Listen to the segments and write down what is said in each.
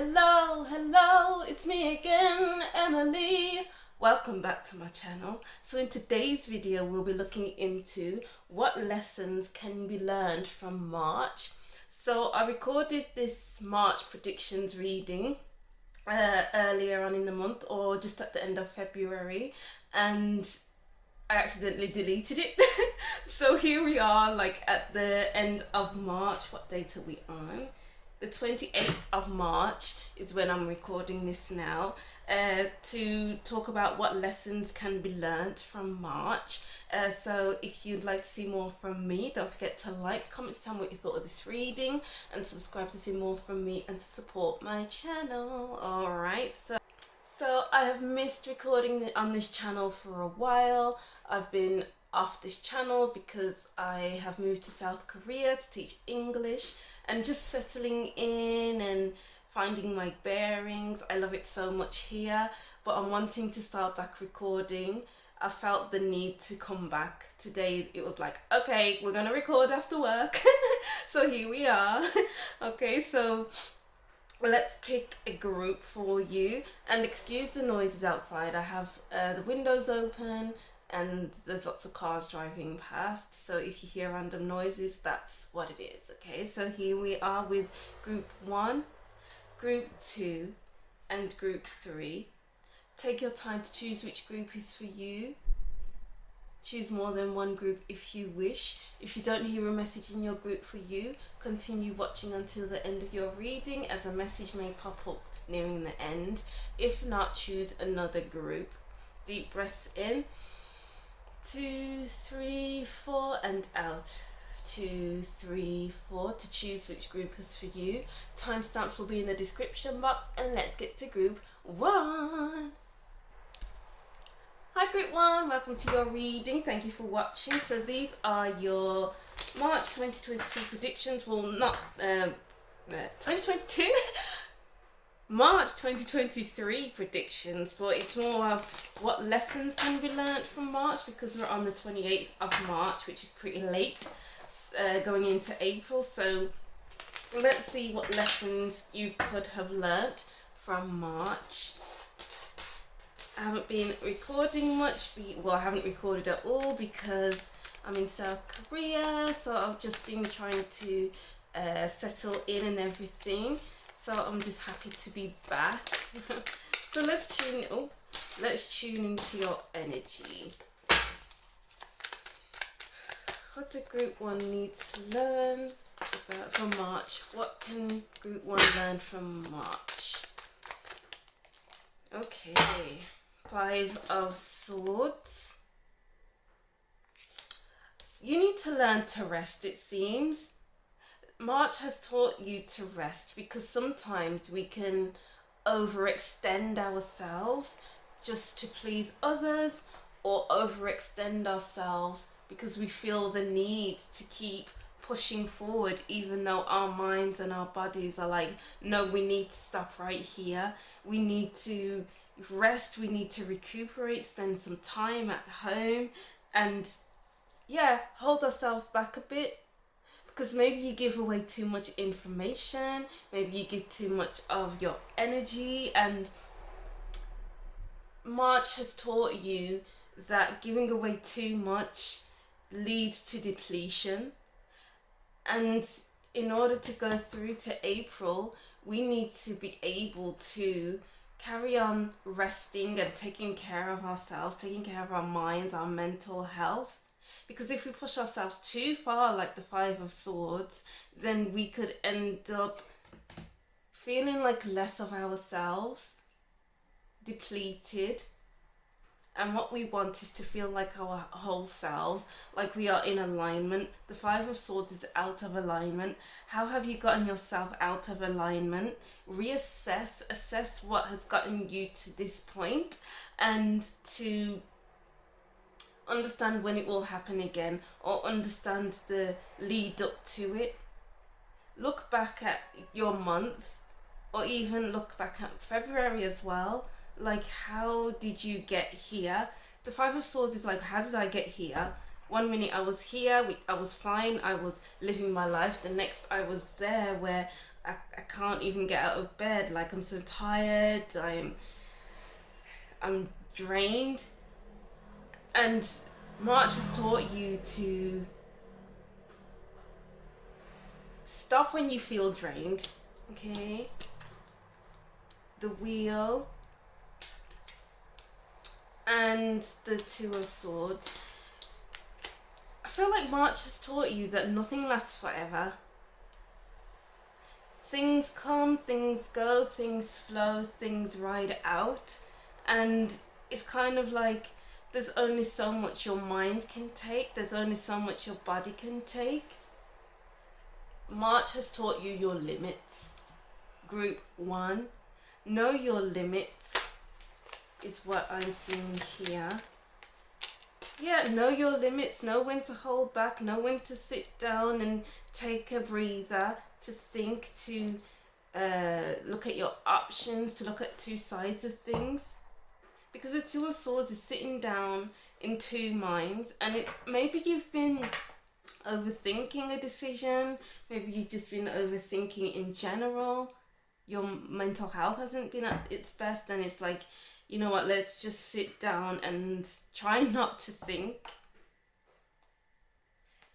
Hello, it's me again, Emily. Welcome back to my channel. So in today's video, we'll be looking into what lessons can be learned from March. So I recorded this March predictions reading earlier on in the month, or just at the end of February, and I accidentally deleted it. So here we are, like at the end of March. What date are we on? The 28th of March is when I'm recording this now, to talk about what lessons can be learned from March. So if you'd like to see more from me, don't forget to like, comment, tell me what you thought of this reading, and subscribe to see more from me and to support my channel. Alright, so I have missed recording on this channel for a while. I've been off this channel because I have moved to South Korea to teach English and just settling in and finding my bearings. I love it so much here, but I'm wanting to start back recording. I felt the need to come back. Today it was like, okay, we're gonna record after work. So here we are. Okay, so let's pick a group for you, and excuse the noises outside. I have the windows open and there's lots of cars driving past, so if you hear random noises, that's what it is. Okay, so here we are with group 1, group 2 and group 3. Take your time to choose which group is for you. Choose more than one group if you wish. If you don't hear a message in your group for you, continue watching until the end of your reading, as a message may pop up nearing the end. If not, choose another group. Deep breaths in. 2, 3, 4 and out. 2, 3, 4 to choose which group is for you. Timestamps will be in the description box, and let's get to group 1. Hi group 1, welcome to your reading. Thank you for watching. So these are your March 2022 predictions. Well, not 2022. March 2023 predictions, but it's more of what lessons can be learnt from March, because we're on the 28th of March, which is pretty late, going into April. So let's see what lessons you could have learnt from March. I haven't been recording much. Well, I haven't recorded at all because I'm in South Korea, so I've just been trying to settle in and everything. So I'm just happy to be back. So let's tune into your energy. What do group 1 need to learn about from March? What can group 1 learn from March? Okay. 5 of Swords. You need to learn to rest, it seems. March has taught you to rest, because sometimes we can overextend ourselves just to please others, or overextend ourselves because we feel the need to keep pushing forward, even though our minds and our bodies are like, no, we need to stop right here. We need to rest, we need to recuperate, spend some time at home, and yeah, hold ourselves back a bit. Because maybe you give away too much information, maybe you give too much of your energy, and March has taught you that giving away too much leads to depletion. And in order to go through to April, we need to be able to carry on resting and taking care of ourselves, taking care of our minds, our mental health. Because if we push ourselves too far, like the 5 of Swords, then we could end up feeling like less of ourselves, depleted. And what we want is to feel like our whole selves, like we are in alignment. The 5 of Swords is out of alignment. How have you gotten yourself out of alignment? Reassess, assess what has gotten you to this point, and to understand when it will happen again, or understand the lead up to it. Look back at your month, or even look back at February as well. Like, how did you get here? The 5 of Swords is like, how did I get here? One minute I was here, I was fine, I was living my life. The next I was there where I can't even get out of bed. Like, I'm so tired. I'm drained. And March has taught you to stop when you feel drained. Okay. The Wheel and the Two of Swords. I feel like March has taught you that nothing lasts forever. Things come, things go, things flow, things ride out. And it's kind of like there's only so much your mind can take. There's only so much your body can take. March has taught you your limits. Group 1. Know your limits is what I'm seeing here. Yeah, know your limits, know when to hold back, know when to sit down and take a breather, to think, to look at your options, to look at two sides of things. Because the Two of Swords is sitting down in two minds, and maybe you've been overthinking a decision, maybe you've just been overthinking in general. Your mental health hasn't been at its best, and it's like, you know what, let's just sit down and try not to think.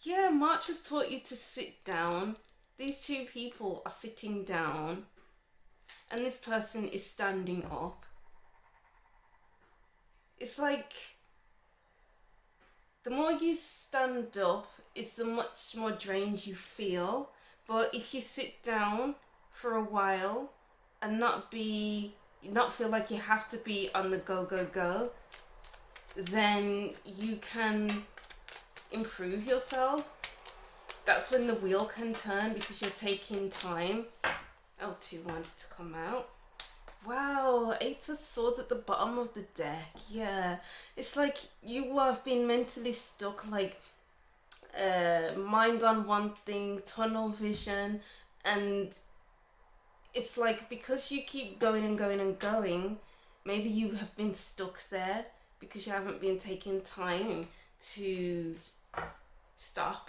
Yeah, March has taught you to sit down. These two people are sitting down, and this person is standing up. It's like, the more you stand up, it's the much more drained you feel. But if you sit down for a while and not feel like you have to be on the go, then you can improve yourself. That's when the wheel can turn, because you're taking time. Oh, 2 wanted to come out. Wow, 8 of Swords at the bottom of the deck. Yeah, it's like you have been mentally stuck, like mind on one thing, tunnel vision, and it's like, because you keep going and going and going, maybe you have been stuck there because you haven't been taking time to stop,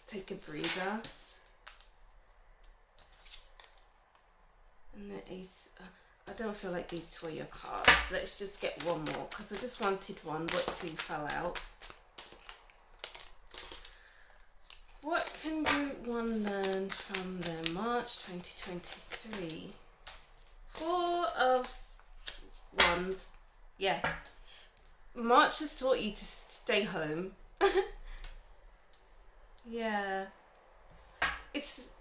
take a breather. And the Ace, I don't feel like these two are your cards. Let's just get one more, because I just wanted one, but 2 fell out. What can Group 1 learn from their March 2023? 4 of Wands. Yeah. March has taught you to stay home. Yeah. It's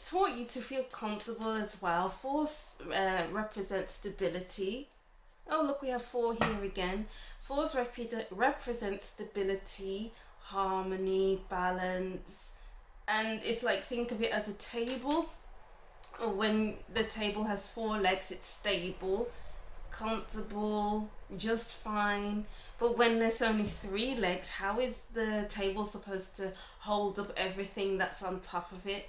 taught you to feel comfortable as well. 4 represents stability. Oh, look, we have 4 here again. 4s represent stability, harmony, balance. And it's like, think of it as a table. When the table has 4 legs, it's stable, comfortable, just fine. But when there's only 3 legs, how is the table supposed to hold up everything that's on top of it?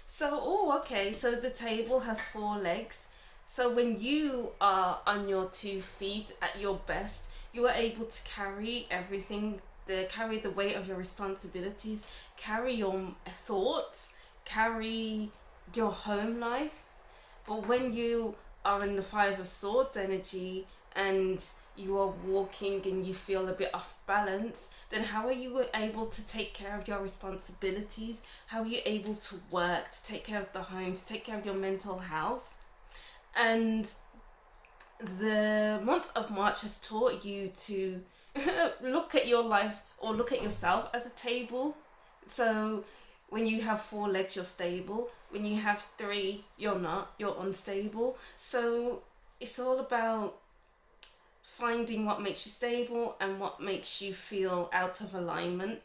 So, oh, okay, so the table has 4 legs. So when you are on your 2 feet at your best, you are able to carry everything, carry the weight of your responsibilities, carry your thoughts, carry your home life. But when you are in the 5 of Swords energy and you are walking and you feel a bit off balance, then how are you able to take care of your responsibilities? How are you able to work, to take care of the home, to take care of your mental health? And the month of March has taught you to look at your life, or look at yourself as a table. So when you have 4 legs, you're stable. When you have 3, you're not, you're unstable. So it's all about finding what makes you stable and what makes you feel out of alignment.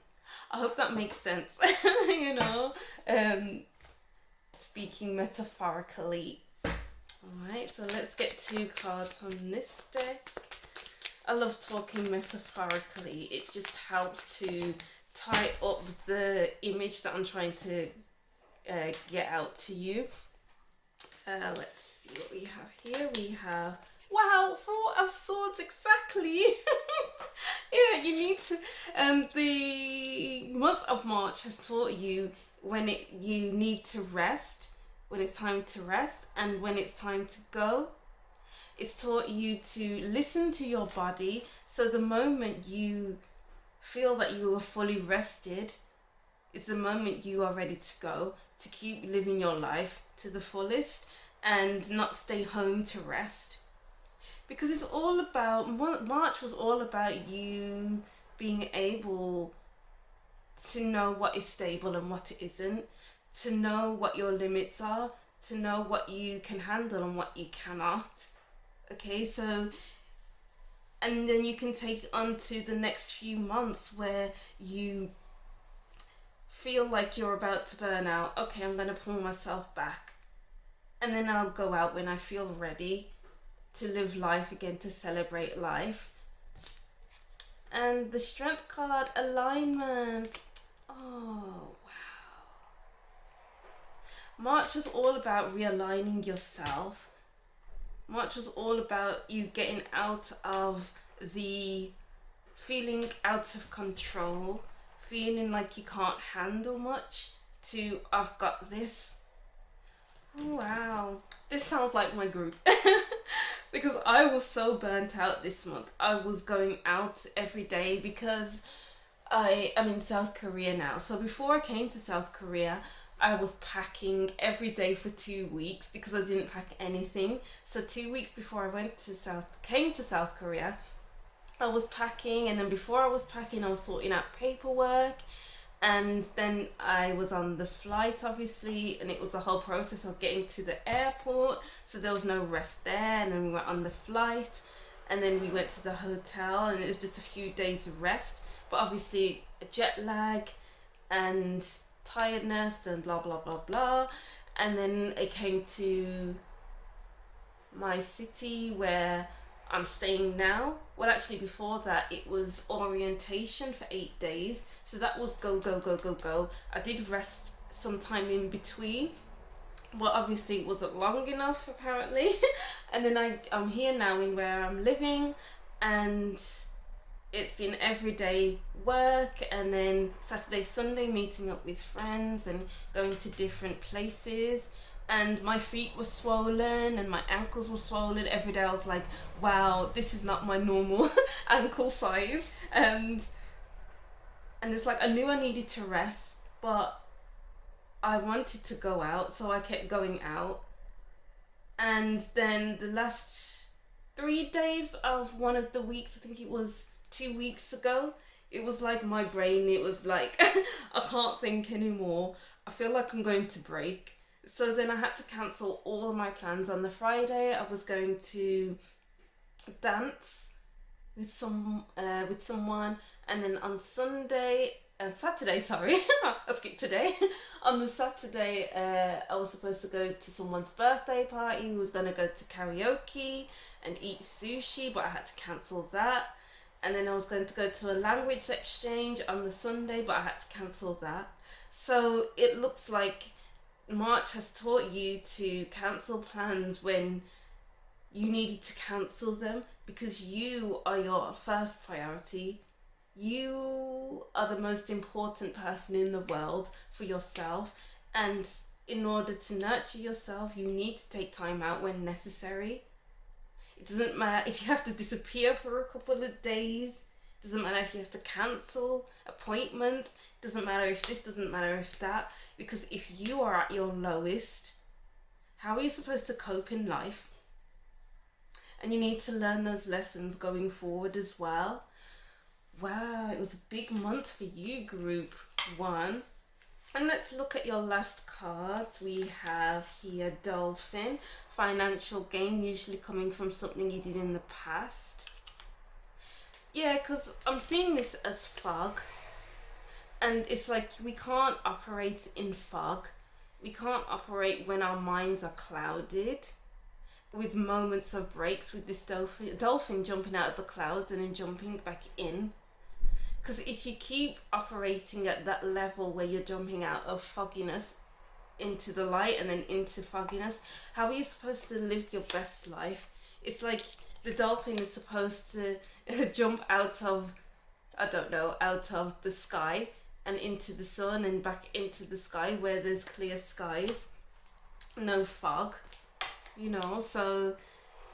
I hope that makes sense. You know, speaking metaphorically. Alright, so let's get 2 cards from this deck. I love talking metaphorically. It just helps to tie up the image that I'm trying to get out to you. Let's see what we have here. We have, wow, 4 of Swords, exactly. Yeah, you need to, the month of March has taught you when you need to rest, when it's time to rest, and when it's time to go. It's taught you to listen to your body, so the moment you feel that you are fully rested, it's the moment you are ready to go, to keep living your life to the fullest and not stay home to rest. Because it's all about, March was all about you being able to know what is stable and what isn't, to know what your limits are, to know what you can handle and what you cannot. Okay, so, and then you can take it on to the next few months where you feel like you're about to burn out. Okay, I'm going to pull myself back, and then I'll go out when I feel ready to live life again, to celebrate life. And the strength card, alignment. Oh, wow. March was all about realigning yourself. March was all about you getting out of the feeling out of control, feeling like you can't handle much, to I've got this. Oh, wow. This sounds like my group. Because I was so burnt out this month. I was going out every day because I am in South Korea now. So before I came to South Korea, I was packing every day for 2 weeks because I didn't pack anything. So 2 weeks before I came to South Korea, I was packing, and then before I was packing, I was sorting out paperwork, and then I was on the flight, obviously, and it was the whole process of getting to the airport, so there was no rest there, and then we went on the flight, and then we went to the hotel, and it was just a few days of rest, but obviously jet lag and tiredness and blah blah blah blah. And then I came to my city where I'm staying now. Well, actually before that it was orientation for 8 days, so that was go go go go go. I did rest some time in between, but obviously it wasn't long enough apparently. And then I'm here now in where I'm living, and it's been everyday work, and then Saturday, Sunday meeting up with friends and going to different places. And my feet were swollen and my ankles were swollen. Every day I was like, wow, this is not my normal ankle size. And it's like I knew I needed to rest, but I wanted to go out, so I kept going out. And then the last 3 days of one of the weeks, I think it was 2 weeks ago, it was like my brain, it was like I can't think anymore. I feel like I'm going to break. So then I had to cancel all of my plans. On the Friday I was going to dance with someone, and then on Saturday, sorry, I skipped today. On the Saturday, I was supposed to go to someone's birthday party. We was gonna go to karaoke and eat sushi, but I had to cancel that. And then I was going to go to a language exchange on the Sunday, but I had to cancel that. So it looks like March has taught you to cancel plans when you needed to cancel them, because you are your first priority. You are the most important person in the world for yourself, and in order to nurture yourself, you need to take time out when necessary. It doesn't matter if you have to disappear for a couple of days. It doesn't matter if you have to cancel appointments. It doesn't matter if this, doesn't matter if that. Because if you are at your lowest, how are you supposed to cope in life? And you need to learn those lessons going forward as well. Wow, it was a big month for you, Group 1. And let's look at your last cards. We have here Dolphin, financial gain, usually coming from something you did in the past. Yeah, because I'm seeing this as fog. And it's like we can't operate in fog. We can't operate when our minds are clouded, with moments of breaks, with this dolphin jumping out of the clouds and then jumping back in. Because if you keep operating at that level where you're jumping out of fogginess into the light and then into fogginess, how are you supposed to live your best life? It's like the dolphin is supposed to jump out of, I don't know, out of the sky and into the sun and back into the sky where there's clear skies, no fog, you know. So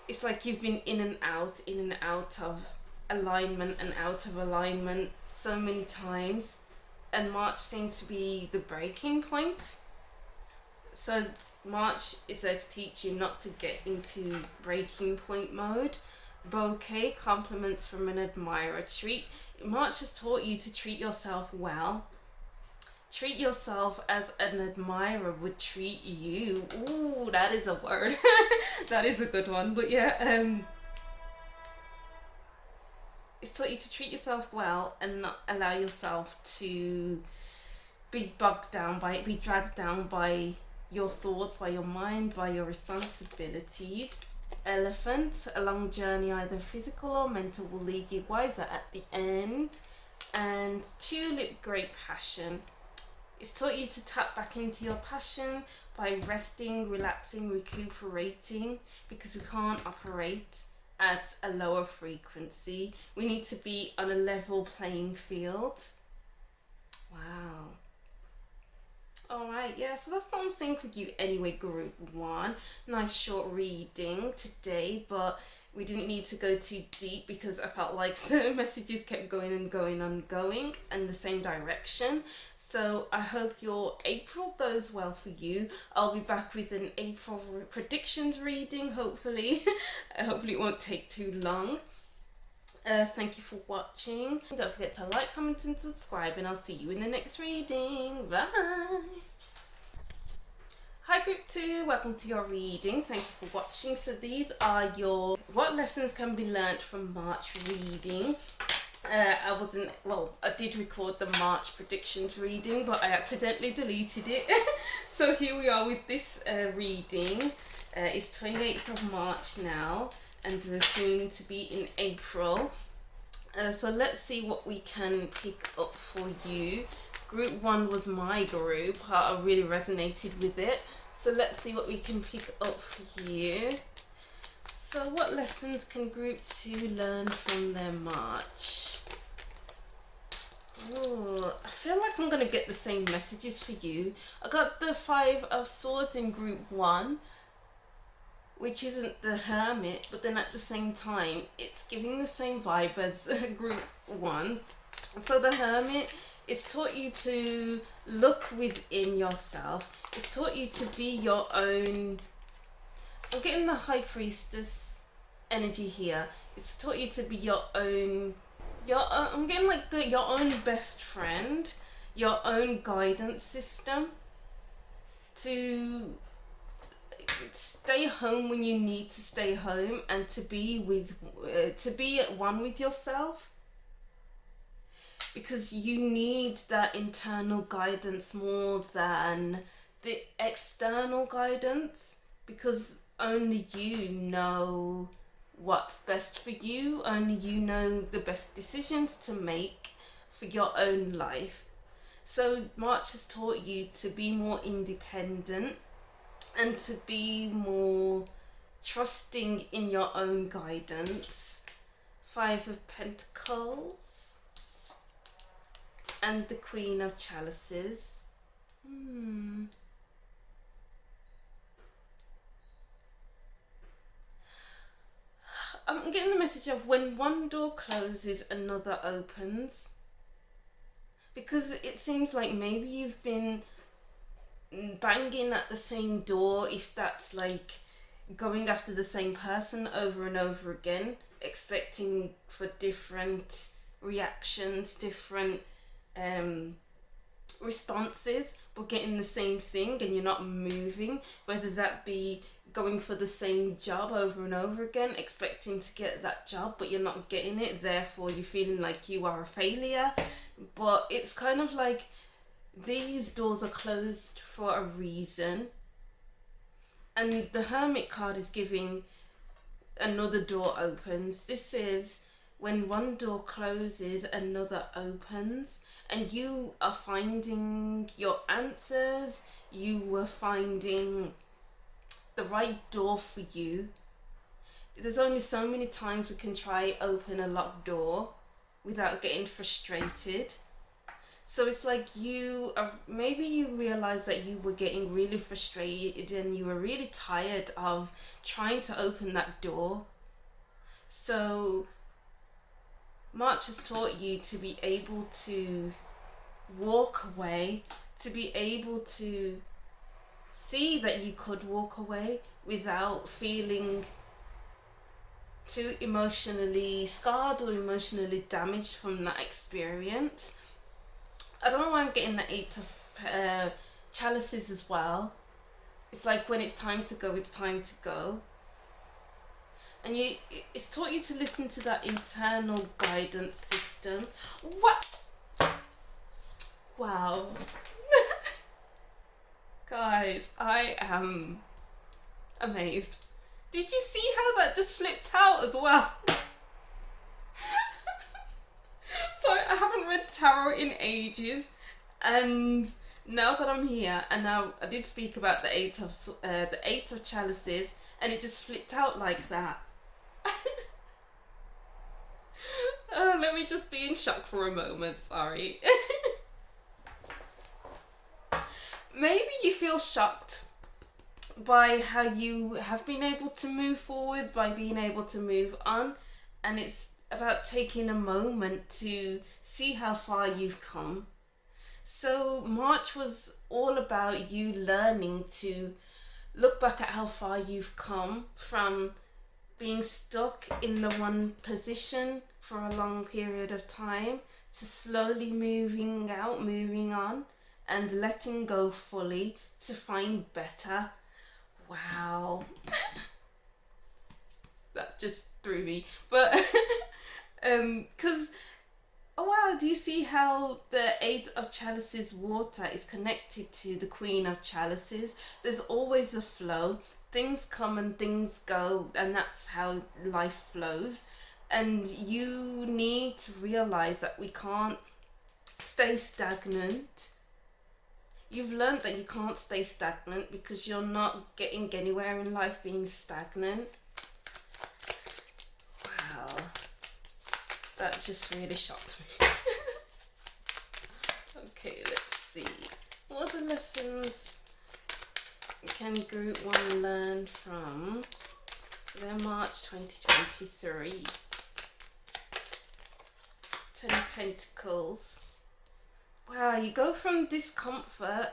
it's like you've been in and out of alignment and out of alignment so many times, and March seemed to be the breaking point. So March is there to teach you not to get into breaking point mode. Bouquet, compliments from an admirer. March has taught you to treat yourself well. Treat yourself as an admirer would treat you. Ooh, that is a word. That is a good one. But yeah, it's taught you to treat yourself well and not allow yourself to be bogged down by it, be dragged down by your thoughts, by your mind, by your responsibilities. Elephant, a long journey, either physical or mental, will leave you wiser at the end. And tulip, great passion. It's taught you to tap back into your passion by resting, relaxing, recuperating, because we can't operate at a lower frequency. We need to be on a level playing field. Wow. Alright, yeah, so that's something for you anyway, group 1. Nice short reading today, but we didn't need to go too deep because I felt like the messages kept going and going and going in the same direction. So I hope your April goes well for you. I'll be back with an April predictions reading, hopefully. Hopefully it won't take too long. Thank you for watching. Don't forget to like, comment and subscribe, and I'll see you in the next reading. Bye! Hi group 2, welcome to your reading. Thank you for watching. So these are your what lessons can be learnt from March reading. I did record the March predictions reading, but I accidentally deleted it. So here we are with this reading. It's 28th of March now, and we're soon to be in April. So let's see what we can pick up for you. Group 1 was my group. I really resonated with it. So let's see what we can pick up for you. So what lessons can group 2 learn from their March? Ooh, I feel like I'm going to get the same messages for you. I got the 5 of Swords in group 1, which isn't the Hermit, but then at the same time, it's giving the same vibe as group 1. So the Hermit, it's taught you to look within yourself. It's taught you to be your own. I'm getting the High Priestess energy here. It's taught you to be your own. I'm getting like your own best friend, your own guidance system. To stay home when you need to stay home, and to be at one with yourself, because you need that internal guidance more than the external guidance, because only you know what's best for you, only you know the best decisions to make for your own life. So March has taught you to be more independent and to be more trusting in your own guidance. 5 of Pentacles and the Queen of Chalices. I'm getting the message of when one door closes, another opens. Because it seems like maybe you've been banging at the same door, if that's like going after the same person over and over again, expecting for different reactions, different responses, but getting the same thing and you're not moving, whether that be going for the same job over and over again, expecting to get that job but you're not getting it, therefore you're feeling like you are a failure. But it's kind of like these doors are closed for a reason, and the Hermit card is giving another door opens. This is when one door closes, another opens, and you are finding your answers, you were finding the right door for you. There's only so many times we can try open a locked door without getting frustrated. So it's like maybe you realized that you were getting really frustrated and you were really tired of trying to open that door. So March has taught you to be able to walk away, to be able to see that you could walk away without feeling too emotionally scarred or emotionally damaged from that experience. I don't know why I'm getting the 8 of chalices as well. It's like when it's time to go, it's time to go. And it's taught you to listen to that internal guidance system. What? Wow. Guys, I am amazed. Did you see how that just flipped out as well? So I haven't read tarot in ages, and now that I'm here, and now I did speak about the 8 of chalices, and it just flipped out like that. Let me just be in shock for a moment, sorry. Maybe you feel shocked by how you have been able to move forward, by being able to move on, and it's about taking a moment to see how far you've come. So March was all about you learning to look back at how far you've come from being stuck in the one position for a long period of time to slowly moving out, moving on, and letting go fully to find better. Wow. That just threw me. But because oh wow, do you see how the 8 of chalices water is connected to the Queen of chalices? There's always a flow. Things come and things go, and that's how life flows. And you need to realize that we can't stay stagnant. You've learned that you can't stay stagnant because you're not getting anywhere in life being stagnant. Wow. That just really shocked me. Okay, let's see. What are the lessons can Group 1 learn from their March 2023? 10 of Pentacles. Wow, you go from discomfort,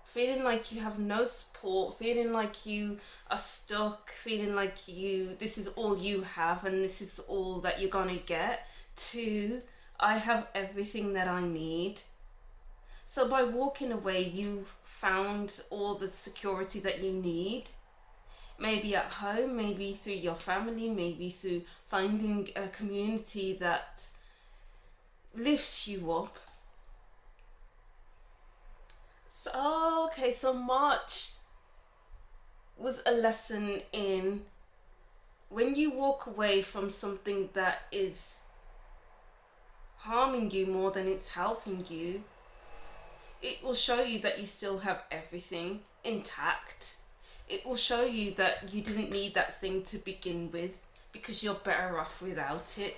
feeling like you have no support, feeling like you are stuck, feeling like this is all you have and this is all that you're gonna get, to I have everything that I need. So by walking away, you found all the security that you need. Maybe at home, maybe through your family, maybe through finding a community that lifts you up. So, okay, so March was a lesson in when you walk away from something that is harming you more than it's helping you, it will show you that you still have everything intact. It will show you that you didn't need that thing to begin with because you're better off without it.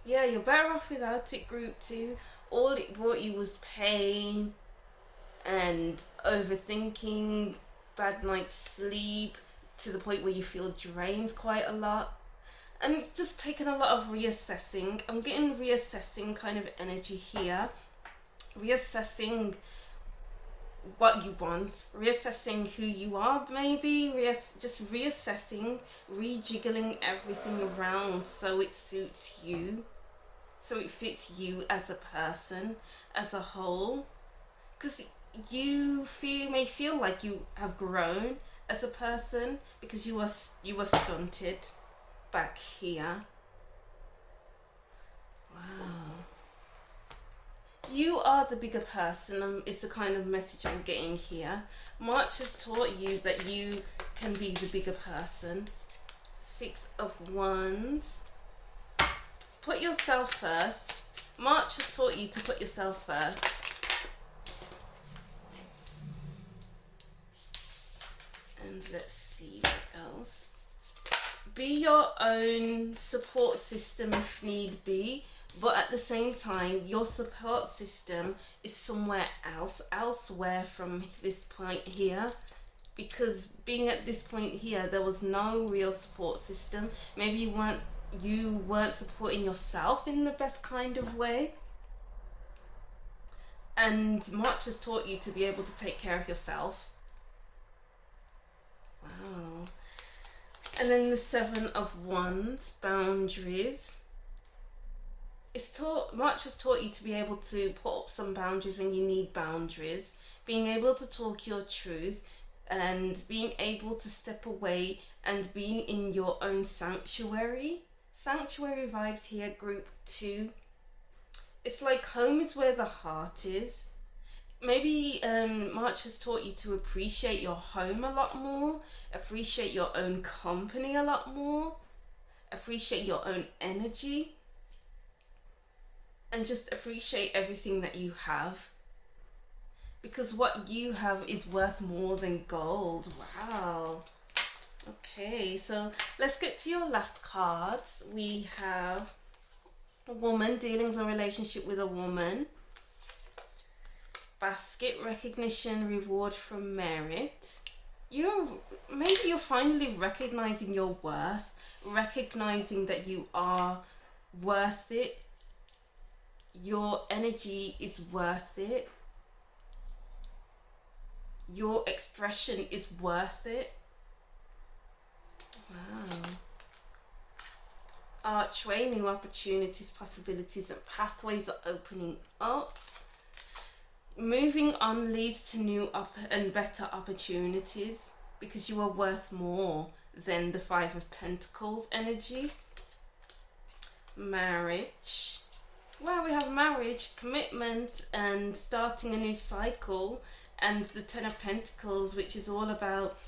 Yeah, you're better off without it, Group 2. All it brought you was pain and overthinking, bad night's sleep, to the point where you feel drained quite a lot. And it's just taken a lot of reassessing. I'm getting reassessing kind of energy here. Reassessing what you want, reassessing who you are, maybe, just reassessing, rejiggling everything around so it suits you. So it fits you as a person, as a whole. Because you may feel like you have grown as a person because you were stunted back here. Wow. You are the bigger person, is the kind of message I'm getting here. March has taught you that you can be the bigger person. 6 of Wands. Put yourself first. March has taught you to put yourself first. And let's see what else. Be your own support system if need be. but at the same time, your support system is somewhere elsewhere from this point here. Because being at this point here, there was no real support system. Maybe you weren't supporting yourself in the best kind of way. And March has taught you to be able to take care of yourself. Wow. And then the Seven of Wands, boundaries. March has taught you to be able to put up some boundaries when you need boundaries. Being able to talk your truth and being able to step away and being in your own sanctuary. Sanctuary vibes here, group 2. It's like home is where the heart is. Maybe March has taught you to appreciate your home a lot more, appreciate your own company a lot more, appreciate your own energy, and just appreciate everything that you have. Because what you have is worth more than gold. Wow. Okay, so let's get to your last cards. We have a woman, dealings or relationship with a woman. Basket, recognition, reward from merit. Maybe you're finally recognizing your worth, recognizing that you are worth it. Your energy is worth it. Your expression is worth it. Wow. Archway, new opportunities, possibilities, and pathways are opening up. Moving on leads to new and better opportunities because you are worth more than the Five of Pentacles energy. Marriage. Well, we have marriage, commitment, and starting a new cycle. And the Ten of Pentacles, which is all about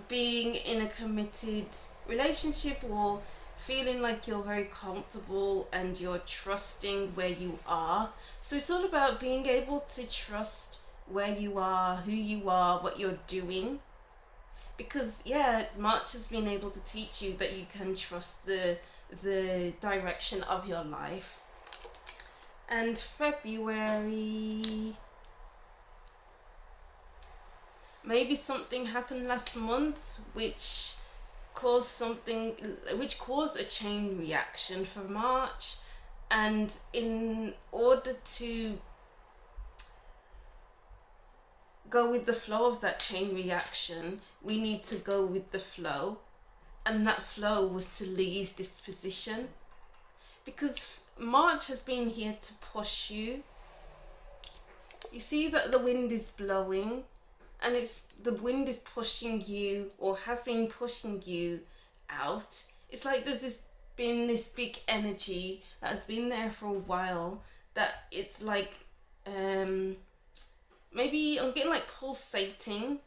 being in a committed relationship or feeling like you're very comfortable and you're trusting where you are. So it's all about being able to trust where you are, who you are, what you're doing. Because, yeah, March has been able to teach you that you can trust the direction of your life. And February... Maybe something happened last month which caused a chain reaction for March, and in order to go with the flow of that chain reaction, we need to go with the flow, and that flow was to leave this position, because March has been here to push you. You see that the wind is blowing, and the wind is pushing you, or has been pushing you out. It's like there's been this big energy that has been there for a while, that it's like, maybe I'm getting like pulsating,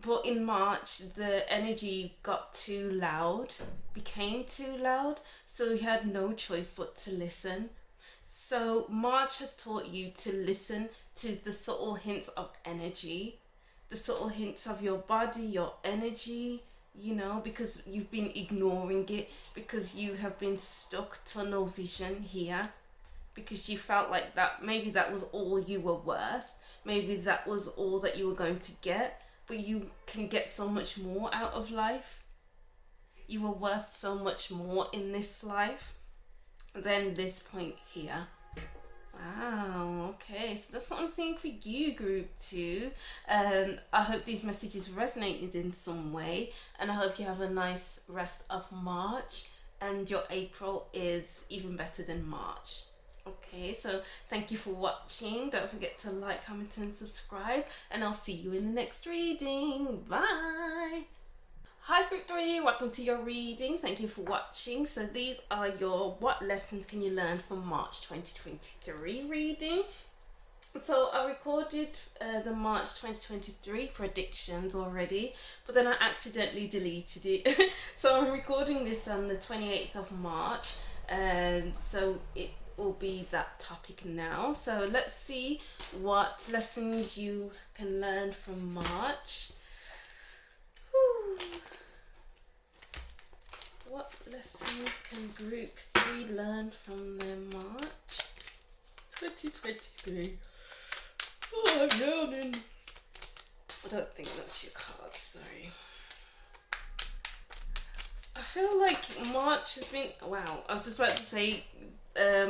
but in March the energy got too loud, became too loud, so you had no choice but to listen. So March has taught you to listen to the subtle hints of energy, the subtle hints of your body, your energy, you know, because you've been ignoring it, because you have been stuck tunnel vision here, because you felt like that maybe that was all you were worth, maybe that was all that you were going to get, but you can get so much more out of life. You are worth so much more in this life than this point here. Wow, okay, so that's what I'm seeing for you, group 2. I hope these messages resonated in some way, and I hope you have a nice rest of March, and your April is even better than March. Okay, so thank you for watching. Don't forget to like, comment, and subscribe, and I'll see you in the next reading. Bye! Hi group 3, welcome to your reading. Thank you for watching. So these are your what lessons can you learn from March 2023 reading. So I recorded the March 2023 predictions already, but then I accidentally deleted it. So I'm recording this on the 28th of March, and so it will be that topic now. So let's see what lessons you can learn from March. Whew. What lessons lessons can group 3 learn from their March 2023? Oh, I'm yawning. I don't think that's your card, sorry. I feel like March has been, wow, I was just about to say,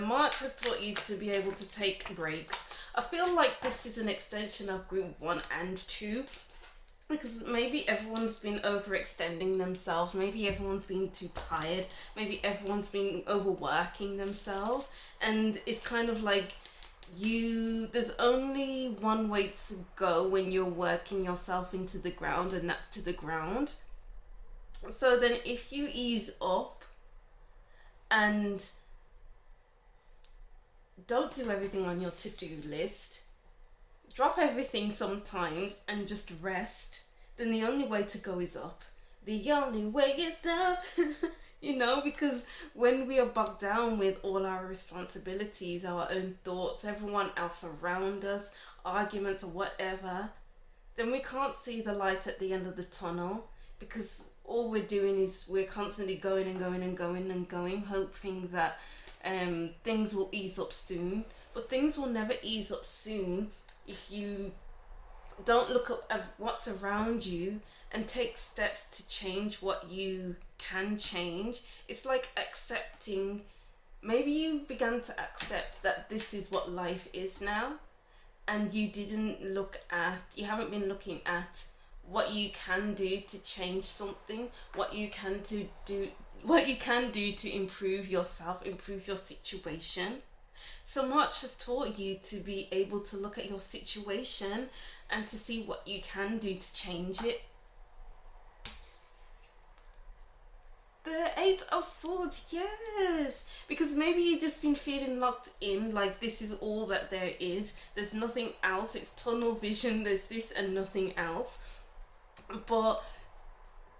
March has taught you to be able to take breaks. I feel like this is an extension of group 1 and 2, because maybe everyone's been overextending themselves, maybe everyone's been too tired, maybe everyone's been overworking themselves, and it's kind of like there's only one way to go when you're working yourself into the ground, and that's to the ground. So then if you ease up and don't do everything on your to-do list, drop everything sometimes and just rest, then the only way to go is up. The only way is up. You know, because when we are bogged down with all our responsibilities, our own thoughts, everyone else around us, arguments or whatever, then we can't see the light at the end of the tunnel, because all we're doing is we're constantly going and going and going and going, hoping that things will ease up soon. But things will never ease up soon if you don't look at what's around you and take steps to change what you can change. It's like accepting, maybe you began to accept that this is what life is now, and you haven't been looking at what you can do to change something, what you can do to improve yourself, improve your situation. So March has taught you to be able to look at your situation and to see what you can do to change it. The 8 of Swords, yes! Because maybe you've just been feeling locked in, like this is all that there is. There's nothing else. It's tunnel vision. There's this and nothing else. But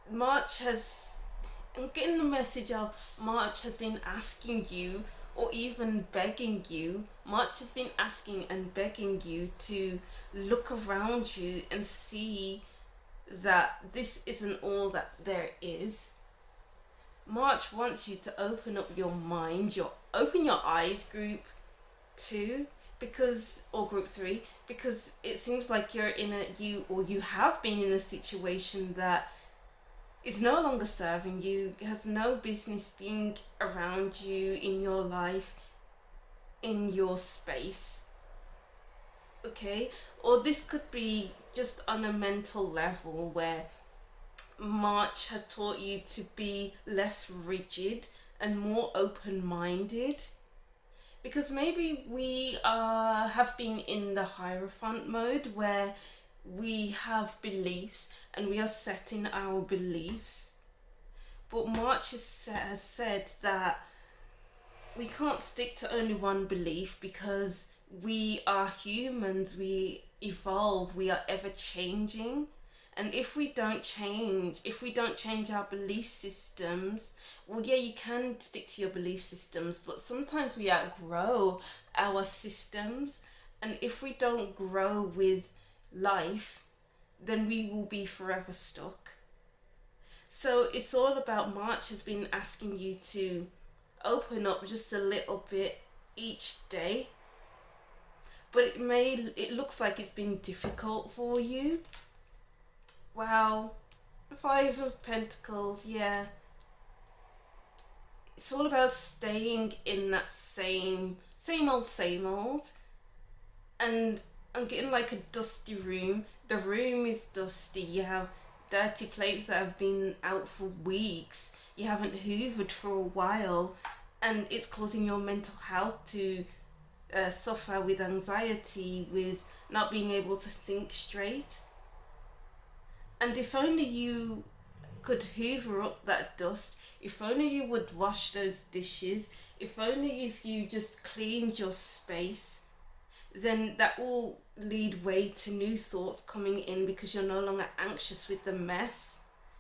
I'm getting the message of March has been asking you, or even begging you. March has been asking and begging you to look around you and see that this isn't all that there is. March wants you to open up your mind, open your eyes, group 2, or group 3, because it seems like you have been in a situation that is no longer serving you, has no business being around you, in your life, in your space. Okay? Or this could be just on a mental level, where March has taught you to be less rigid and more open-minded. Because maybe we have been in the Hierophant mode, where we have beliefs and we are setting our beliefs. But March has said that we can't stick to only one belief, because we are humans, we evolve, we are ever changing. And if we don't change our belief systems, well, yeah, you can stick to your belief systems, but sometimes we outgrow our systems. And if we don't grow with life, then we will be forever stuck. So it's all about, March has been asking you to open up just a little bit each day. But it looks like it's been difficult for you. Wow, 5 of Pentacles, yeah. It's all about staying in that same old. And I'm getting like a dusty room. The room is dusty. You have dirty plates that have been out for weeks. You haven't hoovered for a while. And it's causing your mental health to suffer with anxiety, with not being able to think straight. And if only you could hoover up that dust, if only you would wash those dishes, if you just cleaned your space, then that will lead way to new thoughts coming in, because you're no longer anxious with the mess.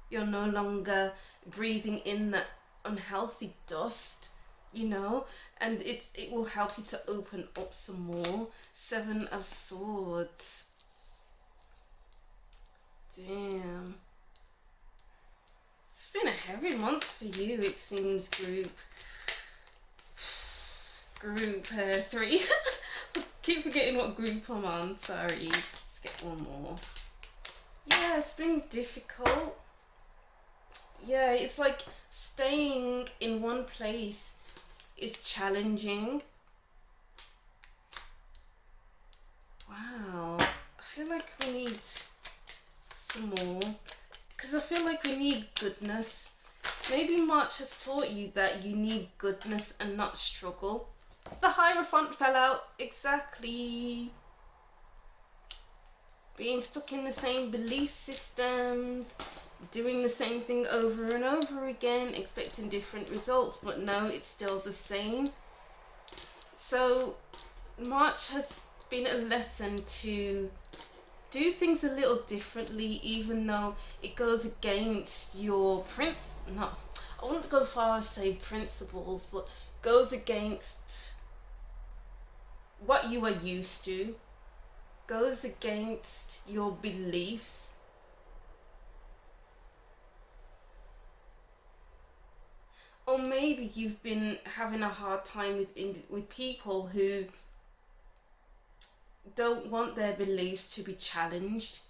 You're no longer breathing in that unhealthy dust, and it will help you to open up some more. 7 of Swords. Damn. It's been a heavy month for you, it seems, group 3. Keep forgetting what group I'm on, sorry. Let's get one more. Yeah, it's been difficult. Yeah, it's like staying in one place is challenging. Wow, I feel like we need some more, because I feel like we need goodness. Maybe March has taught you that you need goodness and not struggle. The Hierophant fell out, exactly. Being stuck in the same belief systems, doing the same thing over and over again, expecting different results, but no, it's still the same. So March has been a lesson to do things a little differently, even though it goes against your I wouldn't go far as say principles, but goes against what you are used to, goes against your beliefs. Or maybe you've been having a hard time with people who don't want their beliefs to be challenged.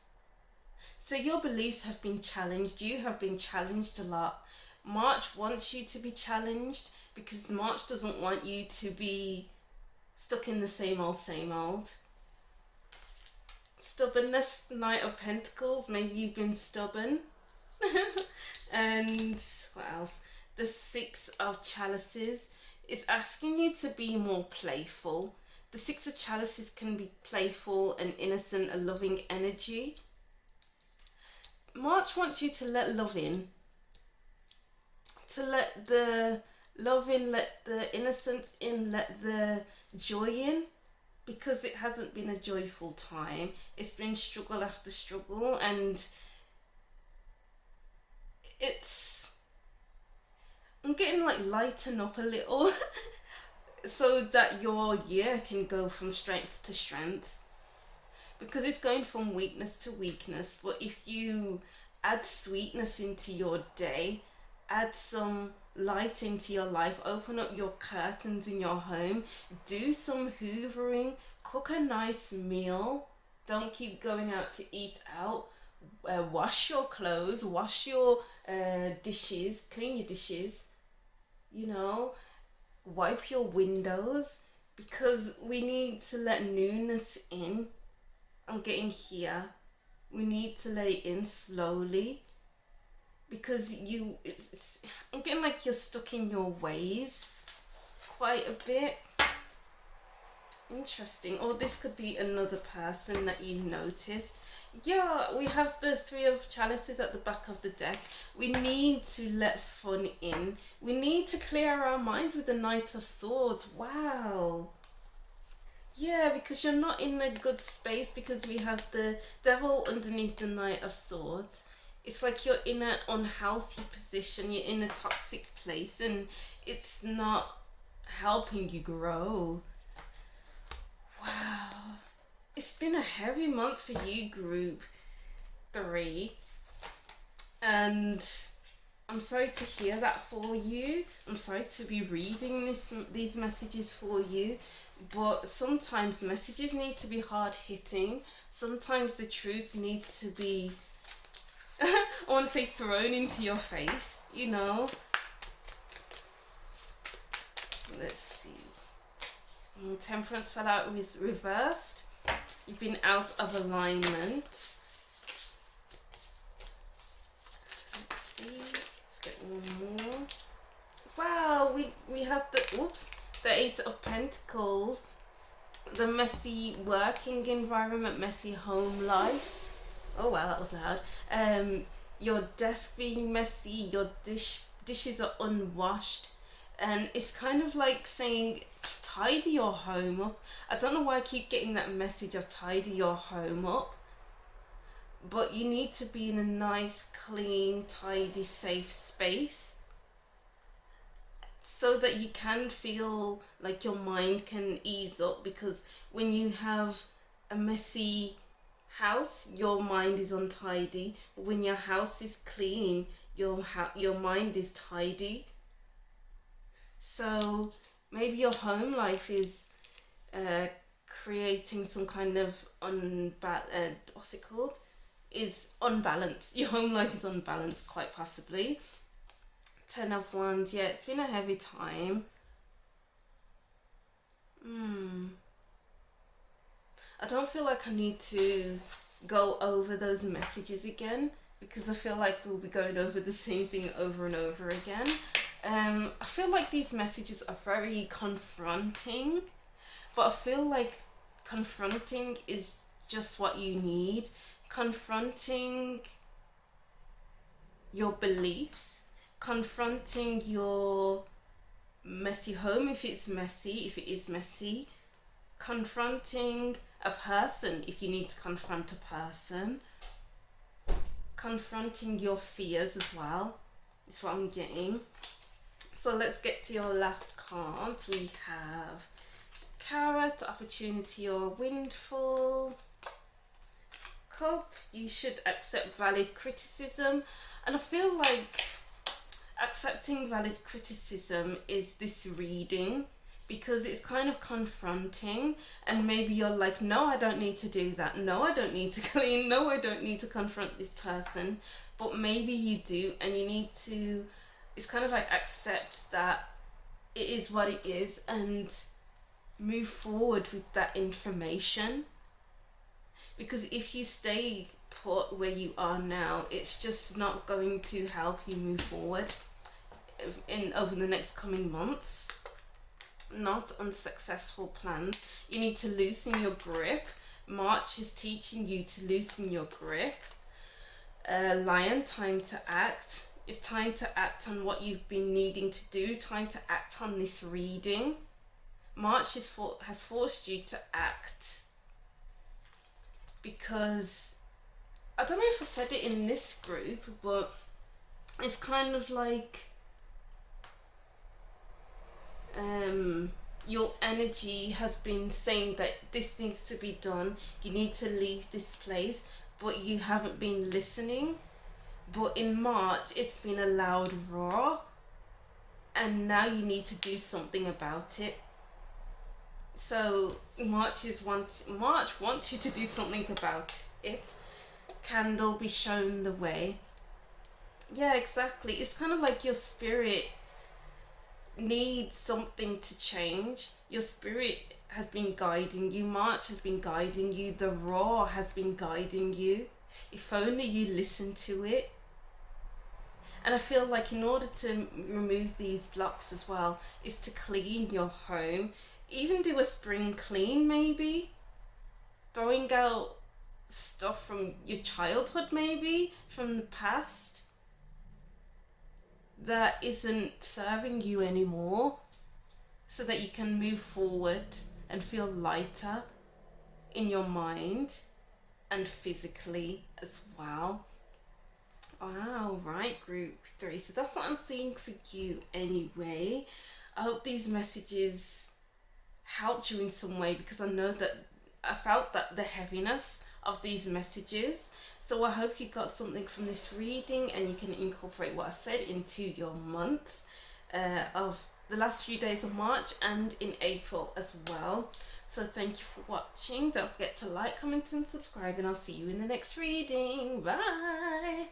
So your beliefs have been challenged, you have been challenged a lot. March wants you to be challenged, because March doesn't want you to be stuck in the same old. Stubbornness, Knight of Pentacles, maybe you've been stubborn. And what else? The Six of Chalices is asking you to be more playful. The Six of Chalices can be playful and innocent, a loving energy. March wants you to let love in. To let the love in, let the innocence in, let the joy in. Because it hasn't been a joyful time. It's been struggle after struggle, and I'm getting like lighten up a little so that your year can go from strength to strength, because it's going from weakness to weakness. But if you add sweetness into your day, add some light into your life, open up your curtains in your home, do some hoovering, cook a nice meal, don't keep going out to eat out, wash your clothes, wash your dishes, clean your dishes, wipe your windows, because we need to let newness in. I'm getting here. We need to let it in slowly, because I'm getting like you're stuck in your ways quite a bit. Interesting. Or this could be another person that you noticed. Yeah, we have the Three of Chalices at the back of the deck. We need to let fun in. We need to clear our minds with the Knight of Swords. Wow. Yeah, because you're not in a good space, because we have the Devil underneath the Knight of Swords. It's like you're in an unhealthy position, you're in a toxic place, and it's not helping you grow. Wow. It's been a heavy month for you, group 3. And I'm sorry to hear that for you. I'm sorry to be reading these messages for you. But sometimes messages need to be hard-hitting. Sometimes the truth needs to be, I want to say, thrown into your face, Let's see. Temperance fell out with reversed. You've been out of alignment. Let's see. Let's get one more. Wow, we have the Eight of Pentacles. The messy working environment, messy home life. Oh wow, that was loud. Your desk being messy, your dishes are unwashed, and it's kind of like saying tidy your home up. I don't know why I keep getting that message of tidy your home up, but you need to be in a nice, clean, tidy, safe space, so that you can feel like your mind can ease up. Because when you have a messy house, your mind is untidy. But when your house is clean, your mind is tidy. So maybe your home life is creating some kind of what's it called? Is unbalanced. Your home life is unbalanced, quite possibly. 10 of Wands. Yeah, it's been a heavy time. I don't feel like I need to go over those messages again, because I feel like we'll be going over the same thing over and over again. I feel like these messages are very confronting, but I feel like confronting is just what you need. Confronting your beliefs, confronting your messy home if it is messy, confronting a person if you need to confront a person, confronting your fears as well is what I'm getting. So let's get to your last card. We have Carrot, opportunity or windfall. Cup, you should accept valid criticism. And I feel like accepting valid criticism is this reading, because it's kind of confronting, and maybe you're like, no, I don't need to do that, no, I don't need to clean, no, I don't need to confront this person. But maybe you do, and you need to, it's kind of like accept that it is what it is and move forward with that information. Because if you stay put where you are now, it's just not going to help you move forward over the next coming months. Not unsuccessful plans. You need to loosen your grip. March is teaching you to loosen your grip. Lion, time to act. It's time to act on what you've been needing to do. Time to act on this reading. March has forced you to act, because I don't know if I said it in this group, but it's kind of like your energy has been saying that this needs to be done, you need to leave this place, but you haven't been listening. But in March, it's been a loud roar, and now you need to do something about it. So March wants you to do something about it. Candle, be shown the way. Yeah, exactly. It's kind of like your spirit needs something to change. Your spirit has been guiding you. March has been guiding you. The roar has been guiding you. If only you listen to it. And I feel like in order to remove these blocks as well, is to clean your home. Even do a spring clean, maybe. Throwing out stuff from your childhood, maybe, from the past, that isn't serving you anymore, so that you can move forward and feel lighter in your mind and physically as well. Wow, right, group 3. So that's what I'm seeing for you anyway. I hope these messages helped you in some way, because I know that I felt that the heaviness of these messages. So I hope you got something from this reading, and you can incorporate what I said into your month of the last few days of March and in April as well. So thank you for watching. Don't forget to like, comment and subscribe, and I'll see you in the next reading. Bye.